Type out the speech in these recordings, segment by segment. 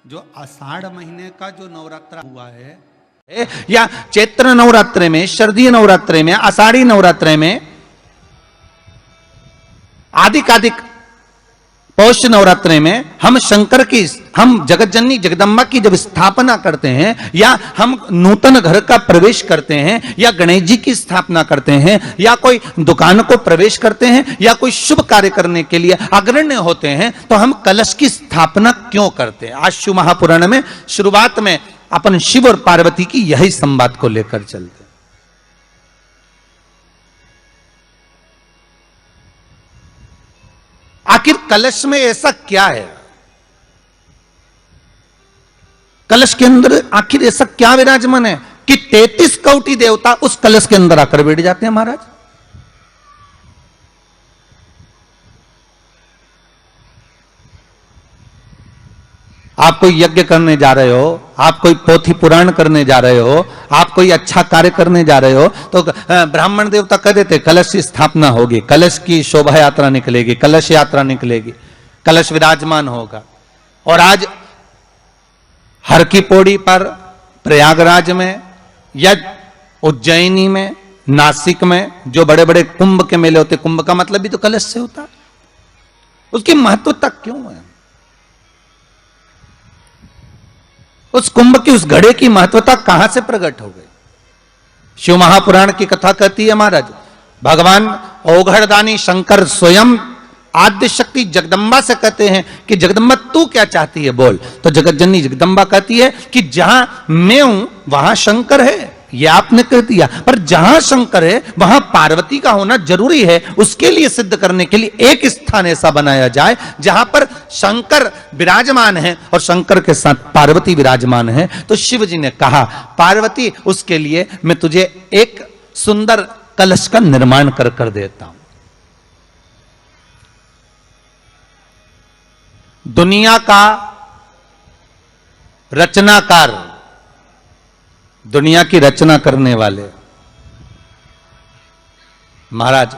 जो आषाढ़ महीने का जो नवरात्र हुआ है या चैत्र नवरात्रे में, शरदीय नवरात्रे में, आषाढ़ी नवरात्रे में, आदिक पौष नवरात्रे में हम शंकर की, हम जगत जननी जगदम्बा की जब स्थापना करते हैं, या हम नूतन घर का प्रवेश करते हैं, या गणेश जी की स्थापना करते हैं, या कोई दुकान को प्रवेश करते हैं, या कोई शुभ कार्य करने के लिए अग्रण्य होते हैं, तो हम कलश की स्थापना क्यों करते हैं? आज शिव महापुराण में शुरुआत में अपन शिव और पार्वती की यही संवाद को लेकर चलते। आखिर कलश में ऐसा क्या है? कलश के अंदर आखिर ऐसा क्या विराजमान है कि 33 कोटि देवता उस कलश के अंदर आकर बैठ जाते हैं? महाराज, आप कोई यज्ञ करने जा रहे हो, आप कोई पोथी पुराण करने जा रहे हो, आप कोई अच्छा कार्य करने जा रहे हो, तो ब्राह्मण देवता कह देते कलश की स्थापना होगी, कलश की शोभा यात्रा निकलेगी, कलश यात्रा निकलेगी, कलश विराजमान होगा। और आज हर की पौड़ी पर, प्रयागराज में, या उज्जैनी में, नासिक में जो बड़े बड़े कुंभ के मेले होते, कुंभ का मतलब भी तो कलश से होता, उसकी महत्वता क्यों है? उस कुंभ की, उस घड़े की महत्वता कहां से प्रकट हो गई? शिव महापुराण की कथा कहती है महाराज, भगवान ओघड़दानी शंकर स्वयं आद्य शक्ति जगदम्बा से कहते हैं कि जगदम्बा तू क्या चाहती है बोल। तो जगत जननी जगदम्बा कहती है कि जहां मैं हूं वहां शंकर है, ये आपने कह दिया, पर जहां शंकर है वहां पार्वती का होना जरूरी है। उसके लिए सिद्ध करने के लिए एक स्थान ऐसा बनाया जाए जहां पर शंकर विराजमान है और शंकर के साथ पार्वती विराजमान है। तो शिव जी ने कहा, पार्वती उसके लिए मैं तुझे एक सुंदर कलश का निर्माण कर देता हूं। दुनिया का रचनाकार, दुनिया की रचना करने वाले महाराज,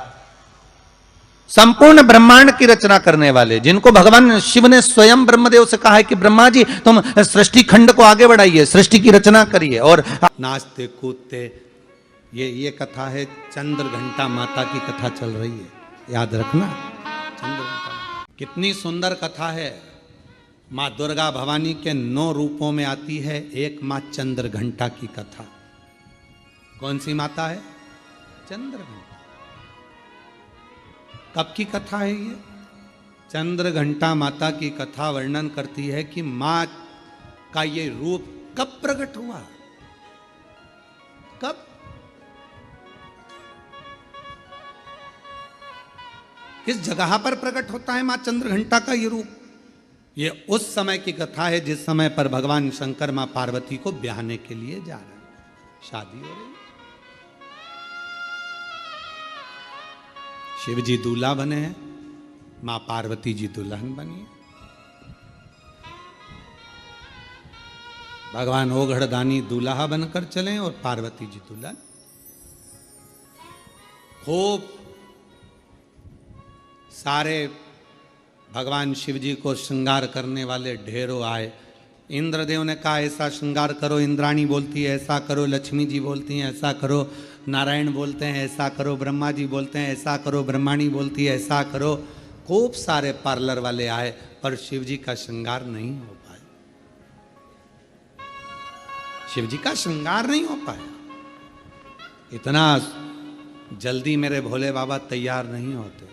संपूर्ण ब्रह्मांड की रचना करने वाले, जिनको भगवान शिव ने स्वयं ब्रह्मदेव से कहा है कि ब्रह्मा जी तुम सृष्टि खंड को आगे बढ़ाइए, सृष्टि की रचना करिए। और नाचते कूदते, ये कथा है, चंद्र घंटा माता की कथा चल रही है, याद रखना। चंद्र घंटा कितनी सुंदर कथा है। माँ दुर्गा भवानी के 9 रूपों में आती है, एक माँ चंद्र घंटा की कथा। कौन सी माता है? चंद्र घंटा। कब की कथा है ये? चंद्र घंटा माता की कथा वर्णन करती है कि माँ का ये रूप कब प्रकट हुआ, कब, किस जगह पर प्रकट होता है माँ चंद्र घंटा का ये रूप? ये उस समय की कथा है जिस समय पर भगवान शंकर मां पार्वती को ब्याहने के लिए जा रहे हैं, शादी हो रही। शिव जी दूल्हा बने हैं, मां पार्वती जी दुल्हन बनी है। भगवान ओघड़दानी दूल्हा बनकर चले और पार्वती जी दुल्हन। खूब सारे भगवान शिव जी को श्रृंगार करने वाले ढेरों आए। इंद्रदेव ने कहा ऐसा श्रृंगार करो, इंद्राणी बोलती है ऐसा करो, लक्ष्मी जी बोलती हैं ऐसा करो, नारायण बोलते हैं ऐसा करो, ब्रह्मा जी बोलते हैं ऐसा करो, ब्रह्माणी बोलती है ऐसा करो। खूब सारे पार्लर वाले आए, पर शिव जी का श्रृंगार नहीं हो पाया, शिव जी का श्रृंगार नहीं हो पाया। इतना जल्दी मेरे भोले बाबा तैयार नहीं होते।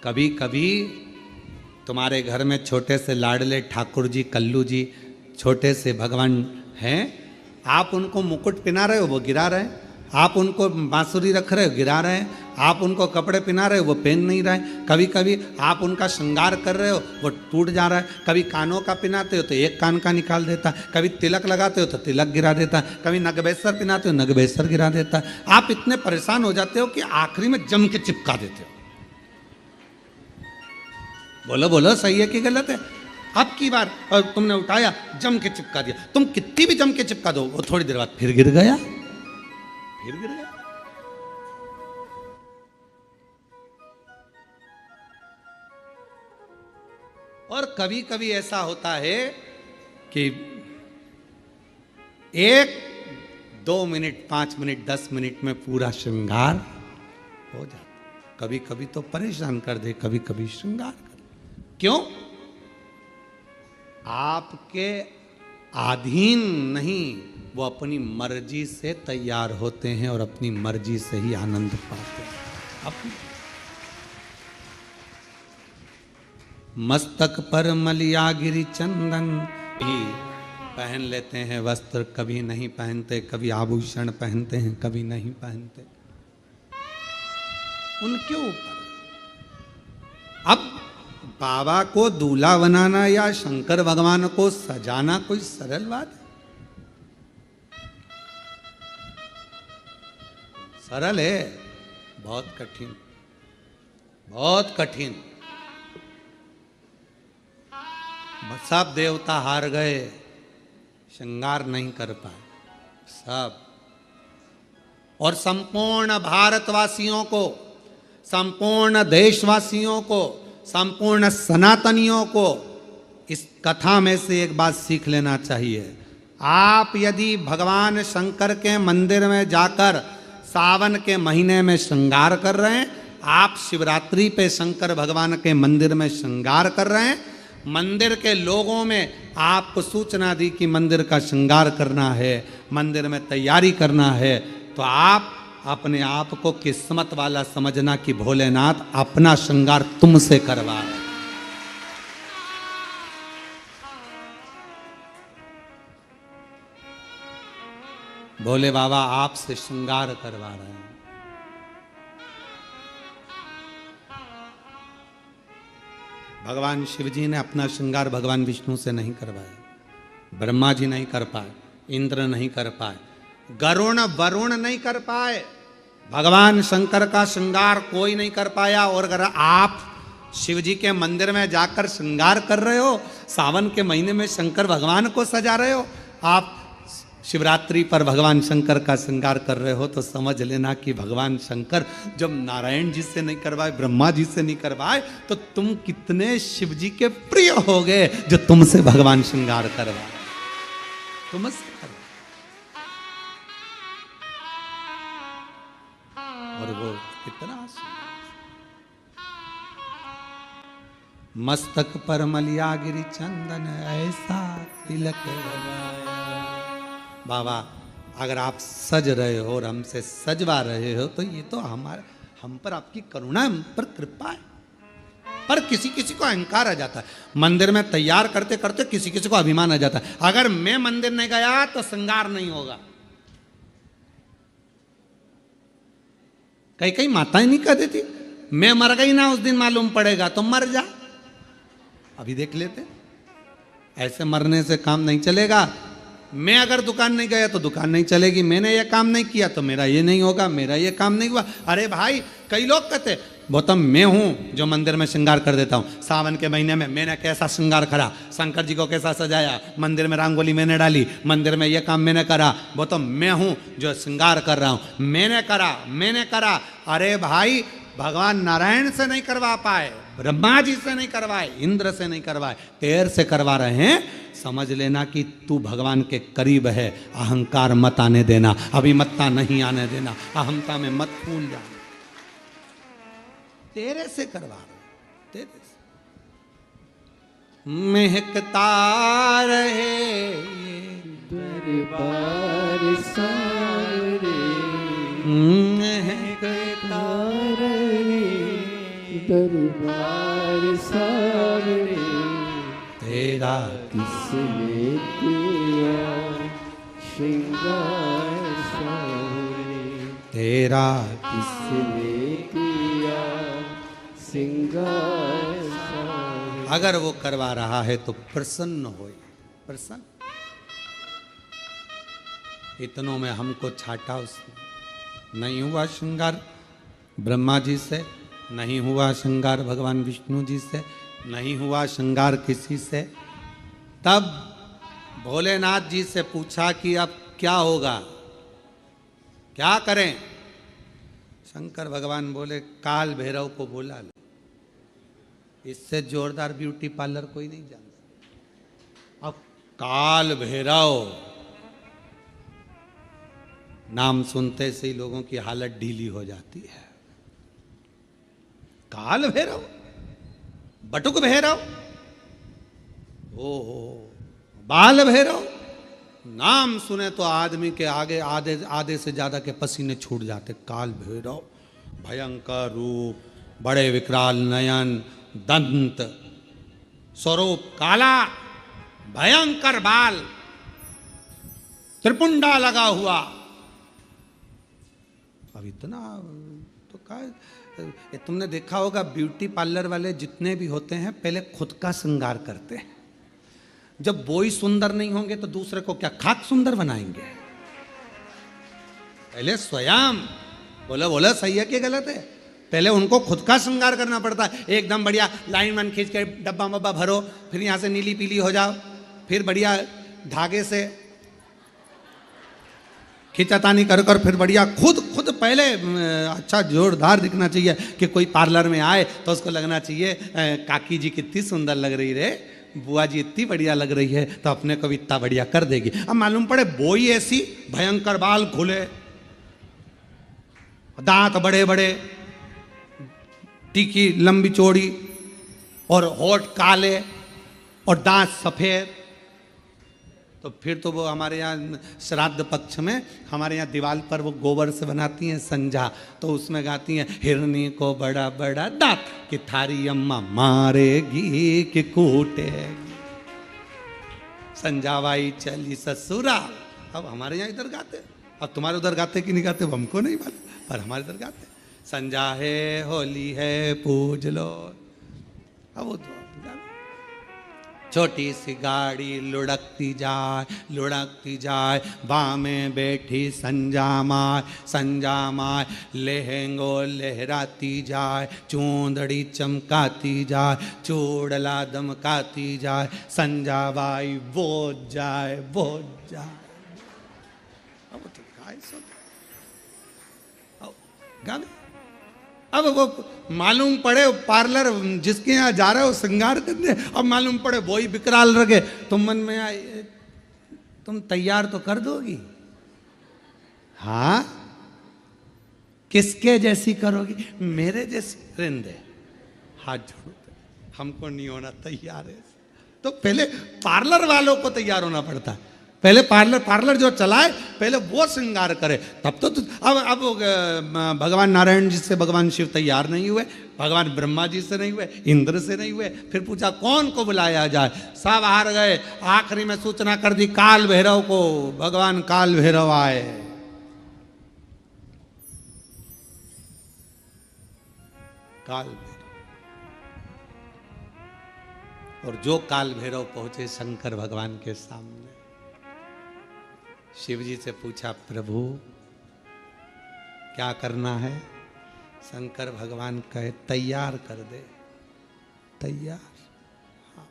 कभी कभी तुम्हारे घर में छोटे से लाडले ठाकुर जी, कल्लू जी, छोटे से भगवान हैं, आप उनको मुकुट पहना रहे हो वो गिरा रहे हैं, आप उनको बांसुरी रख रहे हो गिरा रहे हैं, आप उनको कपड़े पहना रहे हो वो पहन नहीं रहे। कभी कभी आप उनका श्रृंगार कर रहे हो वो टूट जा रहा है। कभी कानों का पहनाते हो तो एक कान का निकाल देता है, कभी तिलक लगाते हो तो तिलक गिरा देता है, कभी नगबेसर पहनाते हो नगबेसर गिरा देता है। आप इतने परेशान हो जाते हो कि आखिरी में जम के चिपका देते हो। बोलो बोलो, सही है कि गलत है? अब की बार और तुमने उठाया, जम के चिपका दिया। तुम कितनी भी जम के चिपका दो, वो थोड़ी देर बाद फिर गिर गया, फिर गिर गया। और कभी कभी ऐसा होता है कि 1-2 मिनट 5 मिनट 10 मिनट में पूरा श्रृंगार हो जाता। कभी कभी तो परेशान कर दे, कभी कभी श्रृंगार कर दे। क्यों? आपके अधीन नहीं, वो अपनी मर्जी से तैयार होते हैं और अपनी मर्जी से ही आनंद पाते हैं। अपनी मस्तक पर मलिया गिरी चंदन भी पहन लेते हैं वस्त्र, कभी नहीं पहनते, कभी आभूषण पहनते हैं, कभी नहीं पहनते। उनके ऊपर। अब बाबा को दूल्हा बनाना या शंकर भगवान को सजाना कोई सरल बात है? सरल है? बहुत कठिन, बहुत कठिन। सब देवता हार गए, श्रृंगार नहीं कर पाए सब। और संपूर्ण भारतवासियों को, संपूर्ण देशवासियों को, संपूर्ण सनातनियों को इस कथा में से एक बात सीख लेना चाहिए। आप यदि भगवान शंकर के मंदिर में जाकर सावन के महीने में श्रृंगार कर रहे हैं, आप शिवरात्रि पे शंकर भगवान के मंदिर में श्रृंगार कर रहे हैं, मंदिर के लोगों में आपको सूचना दी कि मंदिर का श्रृंगार करना है, मंदिर में तैयारी करना है, तो आप अपने आप को किस्मत वाला समझना कि भोलेनाथ अपना श्रृंगार तुमसे करवा रहे हैं। भोले बाबा आपसे श्रृंगार करवा रहे हैं। भगवान शिव जी ने अपना श्रृंगार भगवान विष्णु से नहीं करवाया, ब्रह्मा जी नहीं कर पाए, इंद्र नहीं कर पाए, गरुण वरुण नहीं कर पाए, भगवान शंकर का श्रृंगार कोई नहीं कर पाया। और अगर आप शिव जी के मंदिर में जाकर श्रृंगार कर रहे हो, सावन के महीने में शंकर भगवान को सजा रहे हो, आप शिवरात्रि पर भगवान शंकर का श्रृंगार कर रहे हो, तो समझ लेना कि भगवान शंकर जब नारायण जी से नहीं करवाए, ब्रह्मा जी से नहीं करवाए, तो तुम कितने शिव जी के प्रिय हो गए जो तुमसे भगवान श्रृंगार करवाए, तुमसे करवाए। और वो कितना मस्तक पर मलिया गिरी चंदन ऐसा तिलक लगाया। बाबा अगर आप सज रहे हो और हमसे सजवा रहे हो, तो ये तो हम पर आपकी करुणा, हम पर कृपा है। पर किसी किसी को अहंकार आ जाता है, मंदिर में तैयार करते करते किसी किसी को अभिमान आ जाता है, अगर मैं मंदिर नहीं गया तो श्रृंगार नहीं होगा। कई कई माताएं नहीं कह देती, मैं मर गई ना उस दिन मालूम पड़ेगा, तो मर जा। अभी देख लेते, ऐसे मरने से काम नहीं चलेगा। मैं अगर दुकान नहीं गया तो दुकान नहीं चलेगी, मैंने ये काम नहीं किया तो मेरा ये नहीं होगा, मेरा ये काम नहीं हुआ। अरे भाई, कई लोग कहते गौतम मैं हूं जो मंदिर में श्रृंगार कर देता हूं, सावन के महीने में मैंने कैसा श्रृंगार करा, शंकर जी को कैसा सजाया, मंदिर में रंगोली मैंने डाली, मंदिर में ये काम मैंने करा, गौतम मैं हूं जो श्रृंगार कर रहा हूं, मैंने करा। अरे भाई, भगवान नारायण से नहीं करवा पाए, ब्रह्मा जी से नहीं करवाए, इंद्र से नहीं करवाए, तेर से करवा रहे हैं। समझ लेना कि तू भगवान के करीब है, अहंकार मत आने देना, अभिमत्ता नहीं आने देना, अहमता में मत फूल जाना। तेरे से करवा रहे, तेरे से महकता रहे दरबार सारे, महकता दरबार सारे, तेरा किसने किया श्रृंगार सारे, तेरा किसने किया श्रृंगार सारे। अगर वो करवा रहा है तो प्रसन्न हो, प्रसन्न। इतनों में हमको छाटा उसने, नहीं हुआ श्रृंगार ब्रह्मा जी से, नहीं हुआ श्रृंगार भगवान विष्णु जी से, नहीं हुआ श्रृंगार किसी से। तब भोलेनाथ जी से पूछा कि अब क्या होगा, क्या करें। शंकर भगवान बोले काल भैरव को बुला लो, इससे जोरदार ब्यूटी पार्लर कोई नहीं जानता। अब काल भैरव नाम सुनते से ही लोगों की हालत ढीली हो जाती है। काल भैरव, बटुक भैरव, ओहो, बाल भैरव, नाम सुने तो आदमी के आगे आधे आधे से ज्यादा के पसीने छूट जाते। काल भैरव, भयंकर रूप, बड़े विकराल नयन, दंत, स्वरूप काला, भयंकर बाल, त्रिपुंडा लगा हुआ। अब इतना तो क्या, तुमने देखा होगा ब्यूटी पार्लर वाले जितने भी होते हैं पहले खुद का श्रृंगार करते हैं। जब वो ही सुंदर नहीं होंगे तो दूसरे को क्या खाक सुंदर बनाएंगे? पहले स्वयं, बोला बोला सही है कि गलत है? पहले उनको खुद का श्रृंगार करना पड़ता है। एकदम बढ़िया लाइन वन खींच के डब्बा मब्बा भरो, फिर यहाँ से नीली पीली हो जाओ, फिर बढ़िया धागे से खींचातानी कर कर फिर बढ़िया खुद खुद पहले अच्छा जोरदार दिखना चाहिए कि कोई पार्लर में आए तो उसको लगना चाहिए काकी जी कितनी सुंदर लग रही रे, बुआ जी इतनी बढ़िया लग रही है, तो अपने को भी इतना बढ़िया कर देगी। अब मालूम पड़े बोई ऐसी, भयंकर बाल खुले, दांत बड़े बड़े, टीकी लंबी चौड़ी, और होठ काले और दांत सफेद, तो फिर तो वो हमारे यहाँ श्राद्ध पक्ष में हमारे यहाँ दीवार पर वो गोबर से बनाती हैं संजा, तो उसमें गाती हैं हिरनी को बड़ा बड़ा दांत कि थारी अम्मा मारेगी कि कूटेगी, संजावाई चली ससुराल। अब हमारे यहाँ इधर गाते, अब तुम्हारे उधर गाते कि नहीं गाते वो हमको नहीं मालूम, पर हमारे इधर गाते संजा है होली है पूज लो। अब वो तो छोटी सी गाड़ी लुढ़कती जाए, बाँ में बैठी संजा माय लहंगो लहराती जाए, चूंदड़ी चमकाती जाए, चूड़ला दमकाती जाए, संजा बाई बोझ जाए। अब तो काय सब गाने, अब वो मालूम पड़े पार्लर जिसके यहाँ जा रहे हो श्रृंगार करने, अब मालूम पड़े वो ही विकराल रखे, तुम मन में आए तुम तैयार तो कर दोगी? हाँ, किसके जैसी करोगी? मेरे जैसी? रिंदे हाथ जोड़ो, हमको नहीं होना तैयार है। तो पहले पार्लर वालों को तैयार होना पड़ता है, पहले पार्लर जो चलाए पहले वो श्रृंगार करे, तब तो अब भगवान नारायण जी से भगवान शिव तैयार नहीं हुए, भगवान ब्रह्मा जी से नहीं हुए, इंद्र से नहीं हुए, फिर पूछा कौन को बुलाया जाए, सब हार गए। आखिरी में सूचना कर दी काल भैरव को, भगवान काल भैरव आए। काल भैरव, और जो काल भैरव पहुंचे शंकर भगवान के सामने, शिव जी से पूछा प्रभु क्या करना है? शंकर भगवान कहे तैयार कर दे। तैयार? हाँ।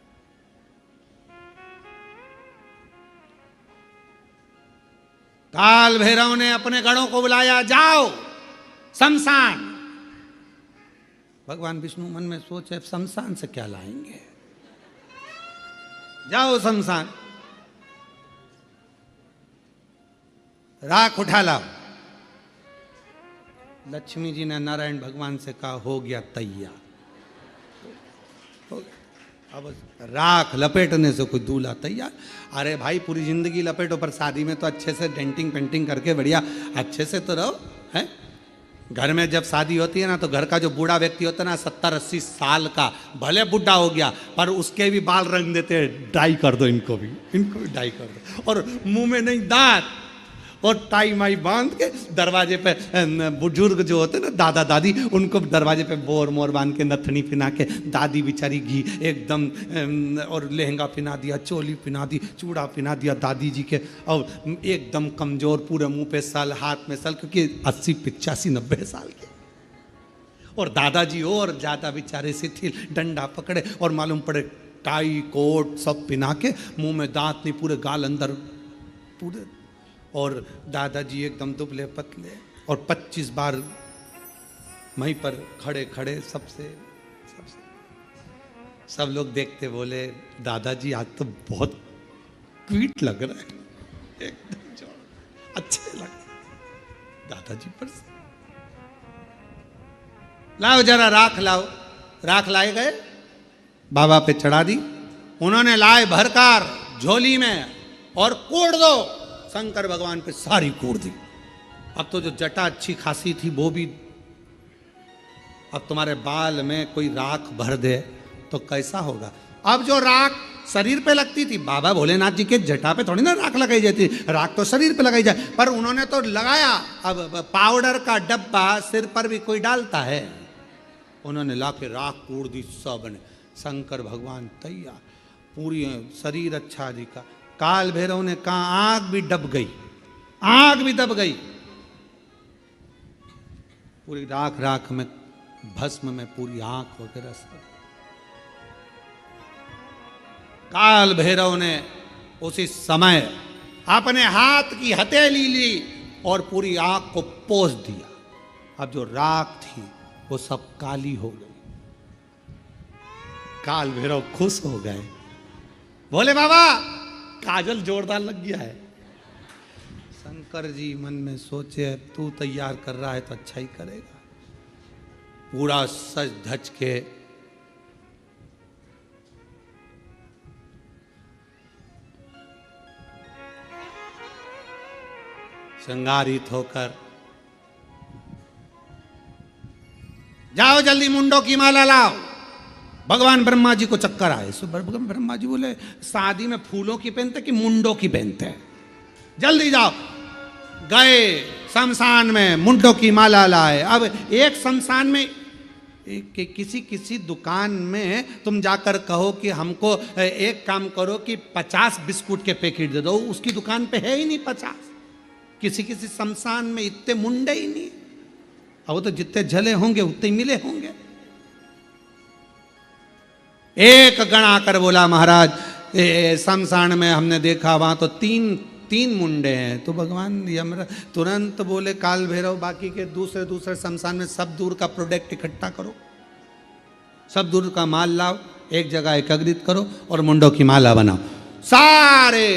काल भैरव ने अपने गणों को बुलाया, जाओ शमशान। भगवान विष्णु मन में सोचे शमशान से क्या लाएंगे, जाओ शमशान, राख उठा लाओ। लक्ष्मी जी ने नारायण भगवान से कहा हो गया तैयार, हो गया। अब राख लपेटने से कोई दूल्हा तैयार। अरे भाई पूरी जिंदगी लपेटो, पर शादी में तो अच्छे से डेंटिंग पेंटिंग करके बढ़िया अच्छे से तो रहो, है? घर में जब शादी होती है ना तो घर का जो बूढ़ा व्यक्ति होता है ना 70-80 साल का, भले बुढ़ा हो गया पर उसके भी बाल रंग देते हैं, डाई कर दो इनको भी डाई कर दो, और मुंह में नहीं दांत, और टाई माई बांध के दरवाजे पे बुजुर्ग जो होते ना दादा दादी, उनको दरवाजे पे बोर मोर बांध के नथनी पिना के, दादी बेचारी घी एकदम, और लहंगा पिना दिया, चोली पिना दी, चूड़ा पिना दिया दादी जी के, और एकदम कमजोर, पूरे मुंह पे सल, हाथ में सल, क्योंकि 80, 85, 90 साल के, और दादाजी और ज्यादा बेचारे शिथिल, डंडा पकड़े, और मालूम पड़े टाई कोट सब पिना के, मुंह में दांत नहीं, पूरे गाल अंदर पूरे, और दादाजी एकदम दुबले पतले, और 25 बार वहीं पर खड़े खड़े सबसे सब लोग देखते बोले दादाजी आज तो बहुत स्वीट लग रहा है एकदम जो अच्छे लग रहे दादाजी पर से। लाओ जरा राख लाओ। राख लाए गए, बाबा पे चढ़ा दी। उन्होंने लाए भरकर झोली में और कोड़ दो। शंकर भगवान पे सारी कोड़ दी। अब तो जो जटा अच्छी खासी थी वो भी, अब तुम्हारे बाल में कोई राख भर दे तो कैसा होगा। अब जो राख शरीर पे लगती थी, बाबा भोलेनाथ जी के जटा पे थोड़ी ना राख लगाई जाती, राख तो शरीर पे लगाई जाए, पर उन्होंने तो लगाया। अब पाउडर का डब्बा सिर पर भी कोई डालता है, उन्होंने लाके राख कूड़ दी सब ने। शंकर भगवान तैयार, पूरी शरीर अच्छा जी का। काल भैरव ने कहा आग भी दब गई, आग भी दब गई। पूरी राख राख में, भस्म में पूरी आंख वगैरह सब। काल भैरव ने उसी समय अपने हाथ की हथेली ली और पूरी आंख को पोंछ दिया। अब जो राख थी वो सब काली हो गई। काल भैरव खुश हो गए, बोले बाबा काजल जोरदार लग गया है। शंकर जी मन में सोचे तू तैयार कर रहा है तो अच्छा ही करेगा। पूरा सज धज के श्रृंगारित होकर, जाओ जल्दी मुंडों की माला लाओ। भगवान ब्रह्मा जी को चक्कर आए। सो भगवान ब्रह्मा जी बोले शादी में फूलों की पहनते कि मुंडों की पहनते हैं, जल्दी जाओ। गए शमशान में, मुंडों की माला लाए। अब एक शमशान में किसी दुकान में तुम जाकर कहो कि हमको एक काम करो कि 50 बिस्कुट के पैकेट दे दो, उसकी दुकान पे है ही नहीं 50। किसी शमशान में इतने मुंडे ही नहीं। अब वो तो जितने जले होंगे उतने ही मिले होंगे। एक गण आकर बोला महाराज शमशान में हमने देखा वहां तो तीन मुंडे हैं। तो भगवान यमराज तुरंत बोले काल भैरव बाकी के दूसरे शमशान में सब दूर का प्रोडक्ट इकट्ठा करो, सब दूर का माल लाओ, एक जगह एकत्रित करो और मुंडों की माला बनाओ। सारे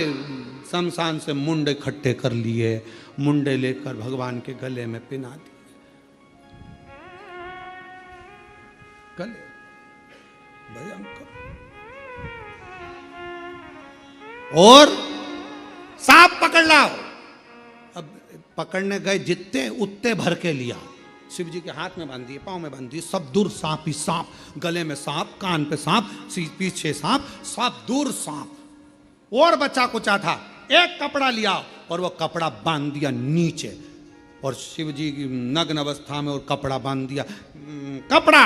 शमशान से मुंडे इकट्ठे कर लिए, मुंडे लेकर भगवान के गले में पिना दिए। गले भयंकर। और सांप पकड़ लाओ। अब पकड़ने गए, जितने उतने भर के लिया। शिव जी के हाथ में बांध दिए, पांव में बांध दिए, सब दूर सांप ही सांप, गले में सांप, कान पे सांप, पीछे सांप, सब दूर सांप। और बच्चा कुचा था, एक कपड़ा लिया और वो कपड़ा बांध दिया नीचे, और शिव जी की नग्न अवस्था में और कपड़ा बांध दिया। कपड़ा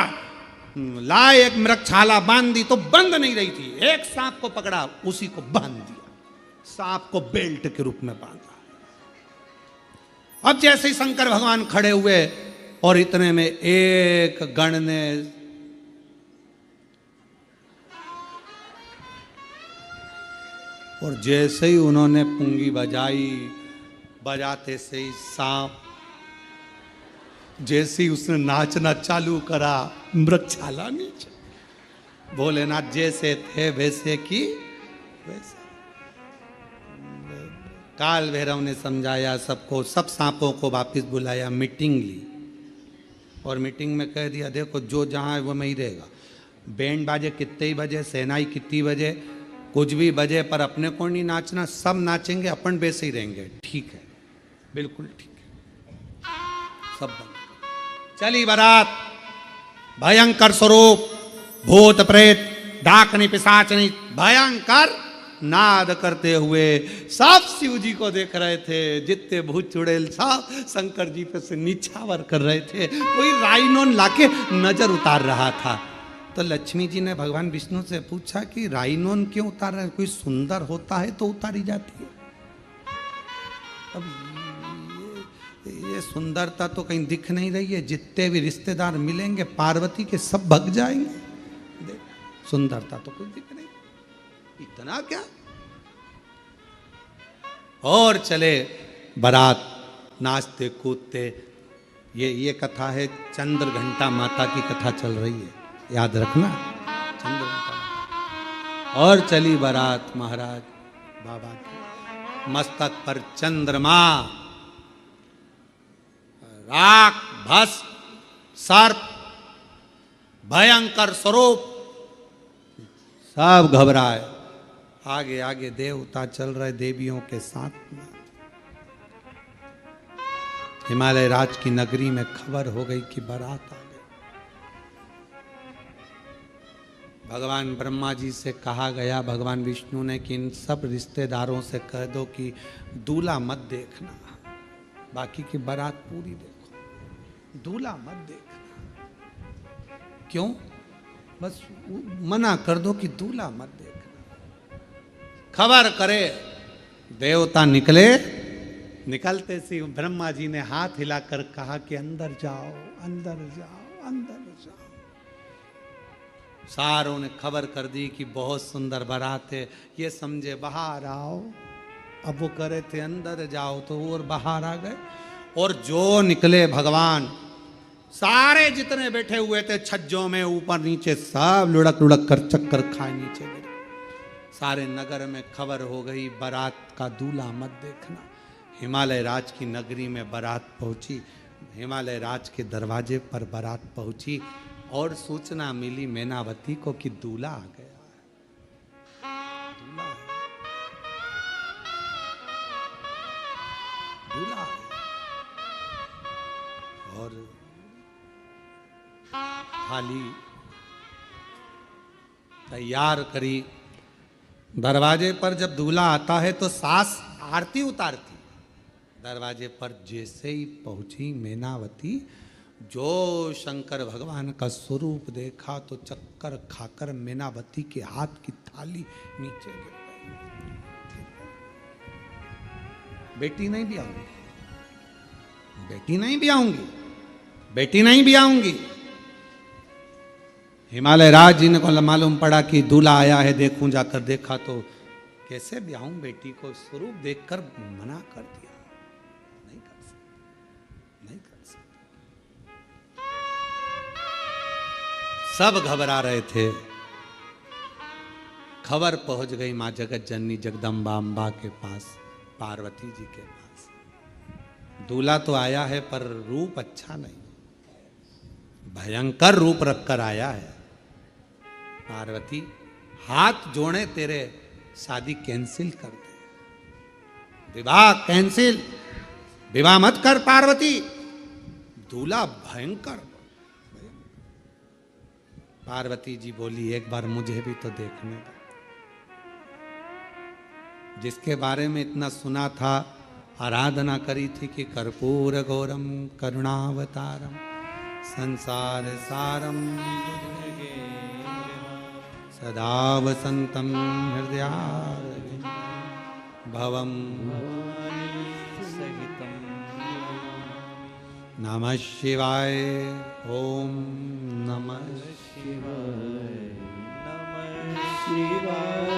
लाए, एक मृगछाला बांध दी तो बंद नहीं रही थी। एक सांप को पकड़ा, उसी को बांध दिया, सांप को बेल्ट के रूप में बांधा। अब जैसे ही शंकर भगवान खड़े हुए और इतने में एक गण ने और जैसे ही उन्होंने पुंगी बजाई, बजाते से ही सांप, जैसे ही उसने नाचना चालू करा, मृगछाला नीचे। भोलेनाथ जैसे थे वैसे की वैसे। काल भैरव ने समझाया सबको, सब सांपों को वापस बुलाया, मीटिंग ली और मीटिंग में कह दिया देखो जो जहाँ है वो में ही रहेगा। बैंड बाजे कितने ही बजे, सहनाई कितनी बजे, कुछ भी बजे, पर अपने को नहीं नाचना, सब नाचेंगे, अपन वैसे ही रहेंगे। ठीक है, बिल्कुल ठीक है। सब बंद। चली बारात, भयंकर स्वरूप, भूत प्रेत डाकनी पिशाचनी भयंकर नाद करते हुए सब शिव जी को देख रहे थे। जितने भूत चुड़ैल सब शंकर जी पे से निछावर कर रहे थे। कोई राइनोन लाके नजर उतार रहा था। तो लक्ष्मी जी ने भगवान विष्णु से पूछा कि राइनोन क्यों उतार रहे हैं? कोई सुंदर होता है तो उतारी जाती है। अब ये सुंदरता तो कहीं दिख नहीं रही है। जितने भी रिश्तेदार मिलेंगे पार्वती के सब भग जाएंगे। सुंदरता तो कोई दिख नहीं, इतना क्या। और चले बारात, नाचते कूदते। ये कथा है, चंद्र घंटा माता की कथा चल रही है, याद रखना, चंद्र घंटा। और चली बारात महाराज, बाबा की मस्तक पर चंद्रमा, राख, भस्म, सर्प, भयंकर स्वरूप, सब घबराए। आगे आगे देवता चल रहे देवियों के साथ में। हिमालय राज की नगरी में खबर हो गई कि बारात आ गई। भगवान ब्रह्मा जी से कहा गया, भगवान विष्णु ने, कि इन सब रिश्तेदारों से कह दो कि दूल्हा मत देखना, बाकी की बारात पूरी देखो, दूल्हा मत देखना। क्यों? बस मना कर दो कि दूल्हा मत देखना। खबर करे, देवता निकले। निकलते सी ब्रह्मा जी ने हाथ हिलाकर कहा कि अंदर जाओ, अंदर जाओ, अंदर जाओ। सारों ने खबर कर दी कि बहुत सुंदर बारात है, ये समझे बाहर आओ। अब वो करे थे अंदर जाओ, तो और बाहर आ गए। और जो निकले भगवान, सारे जितने बैठे हुए थे छज्जों में ऊपर नीचे, सब लुढ़क लुढ़क कर चक्कर खाए नीचे गिरे। सारे नगर में खबर हो गई, बारात का दूल्हा मत देखना। हिमालय राज की नगरी में बारात पहुंची। हिमालय राज के दरवाजे पर बारात पहुंची और सूचना मिली मैनावती को कि दूल्हा आ गया है। दूल्हा है। और थाली तैयार करी। दरवाजे पर जब दूल्हा आता है तो सास आरती उतारती। दरवाजे पर जैसे ही पहुंची मैनावती, जो शंकर भगवान का स्वरूप देखा तो चक्कर खाकर मैनावती के हाथ की थाली नीचे गिर गई। बेटी नहीं भी आऊंगी, बेटी नहीं भी आऊंगी, बेटी नहीं भी आऊंगी। हिमालय राज जी ने को मालूम पड़ा कि दूल्हा आया है, देखूं। जाकर देखा तो कैसे ब्याहूं बेटी को, स्वरूप देखकर मना कर दिया। नहीं कर सकते, नहीं कर सकते। सब घबरा रहे थे। खबर पहुंच गई मां जगत जननी जगदम्बा अम्बा के पास, पार्वती जी के पास। दूल्हा तो आया है पर रूप अच्छा नहीं, भयंकर रूप रखकर आया है। पार्वती हाथ जोड़े तेरे, शादी कैंसिल कर दे, विवाह कैंसिल, विवाह मत कर पार्वती। दूल्हा भयंकर। पार्वती जी बोली, एक बार मुझे भी तो देखने दो। जिसके बारे में इतना सुना था, आराधना करी थी कि कर्पूर गौरम करुणावतारम संसार सारम सदा वसंतम हृदयारविंद भवम नमः शिवाय। ओम नमः शिवाय, नमः शिवाय,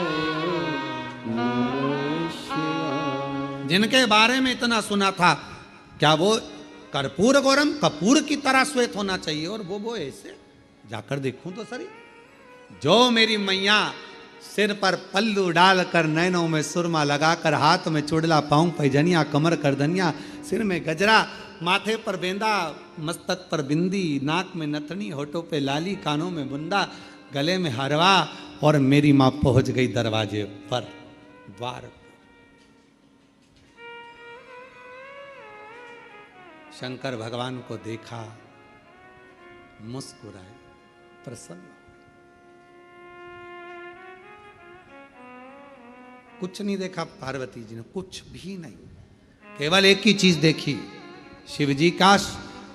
नमः शिवाय। जिनके बारे में इतना सुना था, क्या वो कर्पूर गौरम, कपूर की तरह श्वेत होना चाहिए, और वो ऐसे? जाकर देखूं तो सही। जो मेरी मैया सिर पर पल्लू डालकर, नैनों में सुरमा लगाकर, हाथ में चुड़ला, पाँव पैजनिया, कमर करदनिया, सिर में गजरा, माथे पर बेंदा, मस्तक पर बिंदी, नाक में नथनी, होठों पे लाली, कानों में बुंदा, गले में हरवा, और मेरी माँ पहुंच गई दरवाजे पर, द्वार पर। शंकर भगवान को देखा, मुस्कुराए, प्रसन्न। कुछ नहीं देखा पार्वती जी ने, कुछ भी नहीं। केवल एक ही चीज देखी, शिव जी का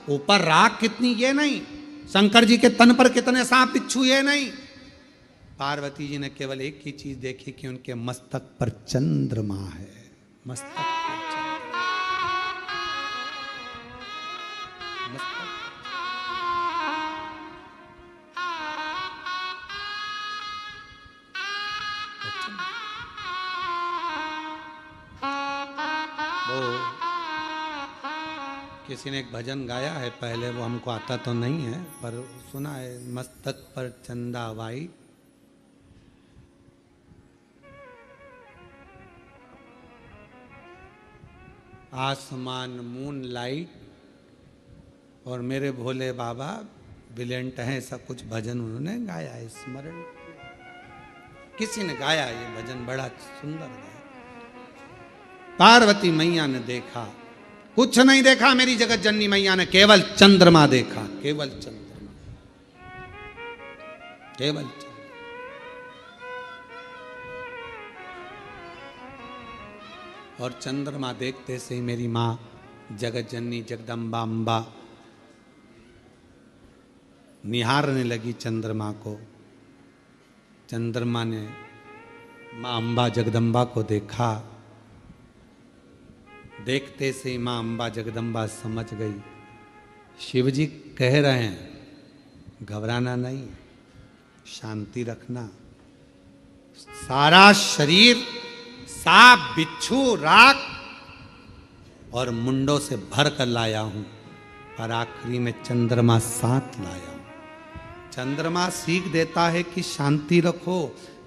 ऊपर राख कितनी, ये नहीं। शंकर जी के तन पर कितने सांप बिच्छू, ये नहीं। पार्वती जी ने केवल एक ही चीज देखी कि उनके मस्तक पर चंद्रमा है। मस्तक पर चंद्रमा। मस्तक किसी ने एक भजन गाया है पहले, वो हमको आता तो नहीं है पर सुना है। मस्तक पर चंदा वाई, आसमान मून लाइट और मेरे भोले बाबा ब्रिलियंट हैं, ऐसा कुछ भजन उन्होंने गाया है, स्मरण किसी ने गाया ये भजन, बड़ा सुंदर गाया। पार्वती मैया ने देखा, कुछ नहीं देखा मेरी जगत जननी मैया ने, केवल चंद्रमा देखा, केवल चंद्रमा, केवल चंद्रमा। और चंद्रमा देखते से ही मेरी माँ जगत जननी जगदम्बा अम्बा निहारने लगी चंद्रमा को। चंद्रमा ने माँ अम्बा जगदम्बा को देखा, देखते से ही माँ अम्बा जगदम्बा समझ गई शिव जी कह रहे हैं घबराना नहीं, शांति रखना। सारा शरीर सांप बिच्छू राख और मुंडों से भर कर लाया हूं, पर आखिरी में चंद्रमा साथ लाया हूं। चंद्रमा सीख देता है कि शांति रखो,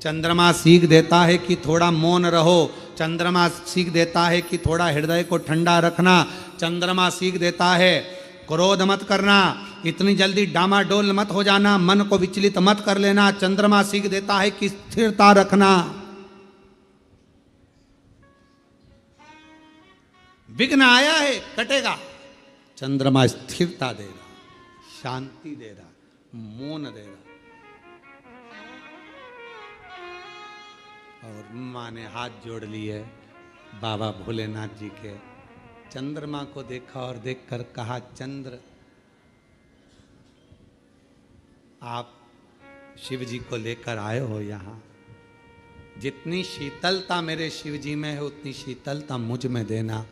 चंद्रमा सीख देता है कि थोड़ा मौन रहो, चंद्रमा सीख देता है कि थोड़ा हृदय को ठंडा रखना, चंद्रमा सीख देता है क्रोध मत करना, इतनी जल्दी डामाडोल मत हो जाना, मन को विचलित मत कर लेना। चंद्रमा सीख देता है कि स्थिरता रखना। विघ्न आया है कटेगा, चंद्रमा स्थिरता दे रहा, शांति दे रहा, मौन दे रहा। और माँ ने हाथ जोड़ लिए बाबा भोलेनाथ जी के, चंद्रमा को देखा और देखकर कहा चंद्र आप शिव जी को लेकर आए हो यहाँ, जितनी शीतलता मेरे शिव जी में है उतनी शीतलता मुझ में देना,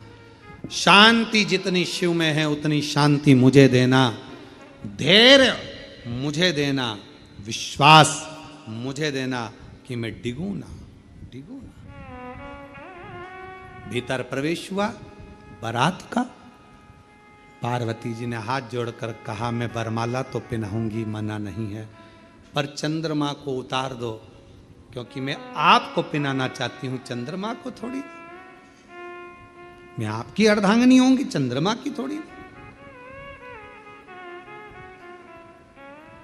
शांति जितनी शिव में है उतनी शांति मुझे देना, धैर्य मुझे देना, विश्वास मुझे देना कि मैं डिगू ना। भीतर प्रवेश हुआ बारात का। पार्वती जी ने हाथ जोड़कर कहा मैं वरमाला तो पहनाऊंगी, मना नहीं है, पर चंद्रमा को उतार दो, क्योंकि मैं आपको पहनाना चाहती हूं, चंद्रमा को थोड़ी। मैं आपकी अर्धांगिनी होंगी, चंद्रमा की थोड़ी।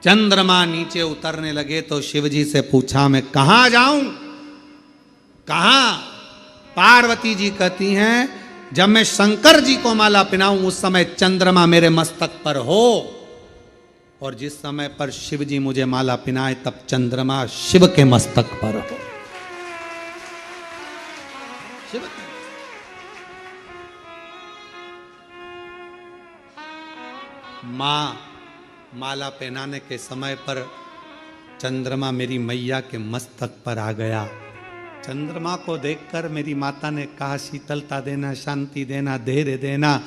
चंद्रमा नीचे उतरने लगे तो शिवजी से पूछा मैं कहां जाऊं, कहां? पार्वती जी कहती हैं जब मैं शंकर जी को माला पहनाऊं उस समय चंद्रमा मेरे मस्तक पर हो, और जिस समय पर शिव जी मुझे माला पहनाए तब चंद्रमा शिव के मस्तक पर हो। शिव मां माला पहनाने के समय पर चंद्रमा मेरी मैया के मस्तक पर आ गया। चंद्रमा को देखकर मेरी माता ने कहा शीतलता देना, शांति देना, धैर्य देना,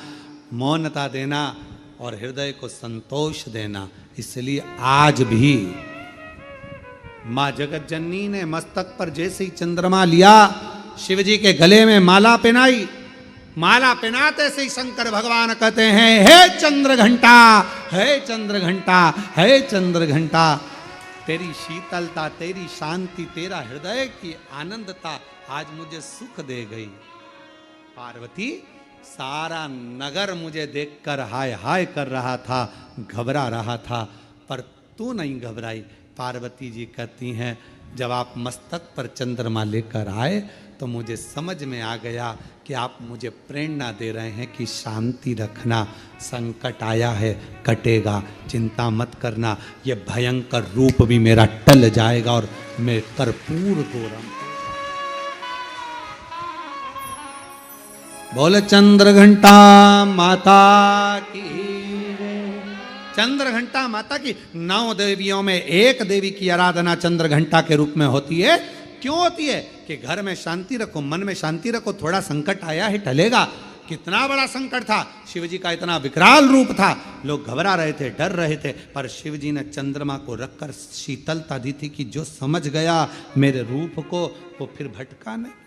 मौनता देना और हृदय को संतोष देना। इसलिए आज भी माँ जगत जननी ने मस्तक पर जैसे ही चंद्रमा लिया, शिवजी के गले में माला पहनाई, माला पहनाते से ही शंकर भगवान कहते हैं हे चंद्र घंटा, हे चंद्र घंटा, हे चंद्र घंटा, तेरी शीतलता, तेरी शांति, तेरा हृदय की आनंदता आज मुझे सुख दे गई। पार्वती सारा नगर मुझे देखकर हाय हाय कर रहा था, घबरा रहा था, पर तू नहीं घबराई। पार्वती जी कहती हैं जब आप मस्तक पर चंद्रमा लेकर आए तो मुझे समझ में आ गया कि आप मुझे प्रेरणा दे रहे हैं कि शांति रखना, संकट आया है कटेगा, चिंता मत करना, ये भयंकर रूप भी मेरा टल जाएगा और मैं कर्पूर गौरम। बोले चंद्र घंटा माता की, चंद्र घंटा माता की। 9 देवियों में एक देवी की आराधना चंद्र घंटा के रूप में होती है। क्यों होती है? कि घर में शांति रखो, मन में शांति रखो, थोड़ा संकट आया है टलेगा। कितना बड़ा संकट था, शिवजी का इतना विकराल रूप था, लोग घबरा रहे थे, डर रहे थे, पर शिवजी ने चंद्रमा को रखकर शीतलता दी थी कि जो समझ गया मेरे रूप को वो फिर भटका नहीं।